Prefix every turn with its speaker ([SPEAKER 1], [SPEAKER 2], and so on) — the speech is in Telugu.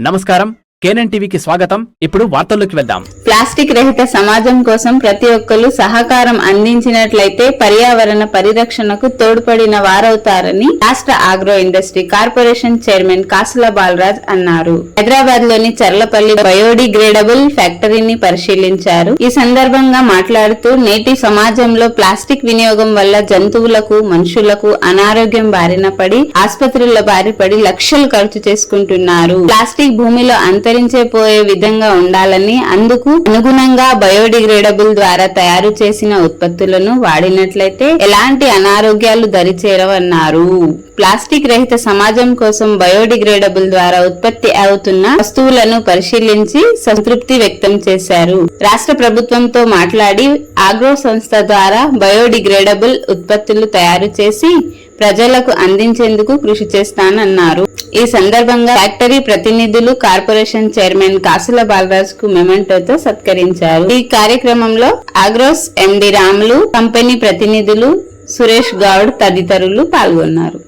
[SPEAKER 1] నమస్కారం, కేఎన్ఎన్ టీవీకి స్వాగతం. ఇప్పుడు వార్తల్లోకి వెళ్దాం.
[SPEAKER 2] ప్లాస్టిక్ రహిత సమాజం కోసం ప్రతి ఒక్కరు సహకారం అందించినట్లయితే పర్యావరణ పరిరక్షణకు తోడ్పడిన వారవుతారని రాష్ట్ర ఆగ్రో ఇండస్ట్రీ కార్పొరేషన్ చైర్మన్ కాసుల బాలరాజ్ అన్నారు. హైదరాబాద్ లోని చర్లపల్లి బయోడిగ్రేడబుల్ ఫ్యాక్టరీని పరిశీలించారు. ఈ సందర్భంగా మాట్లాడుతూ నేటి సమాజంలో ప్లాస్టిక్ వినియోగం వల్ల జంతువులకు, మనుషులకు అనారోగ్యం బారిన పడి ఆసుపత్రుల బారిపడి లక్షలు ఖర్చు చేసుకుంటున్నారు. ప్లాస్టిక్ భూమిలో అంతరించిపోయే విధంగా ఉండాలని, అందుకు అనుగుణంగా బయోడిగ్రేడబుల్ ద్వారా తయారు చేసిన ఉత్పత్తులను వాడినట్లయితే ఎలాంటి అనారోగ్యాలు దరిచేరవన్నారు. ప్లాస్టిక్ రహిత సమాజం కోసం బయోడిగ్రేడబుల్ ద్వారా ఉత్పత్తి అవుతున్న వస్తువులను పరిశీలించి సంతృప్తి వ్యక్తం చేశారు. రాష్ట్ర ప్రభుత్వంతో మాట్లాడి ఆగ్రో సంస్థ ద్వారా బయోడిగ్రేడబుల్ ఉత్పత్తులు తయారు చేసి ప్రజలకు అందించేందుకు కృషి చేస్తానన్నారు. ఈ సందర్భంగా ఫ్యాక్టరీ ప్రతినిధులు కార్పొరేషన్ చైర్మన్ కాసుల బాలరాజ్ కు మెమెంటోతో సత్కరించారు. ఈ కార్యక్రమంలో ఆగ్రోస్ ఎండి రాములు, కంపెనీ ప్రతినిధులు సురేష్ గౌడ్ తదితరులు పాల్గొన్నారు.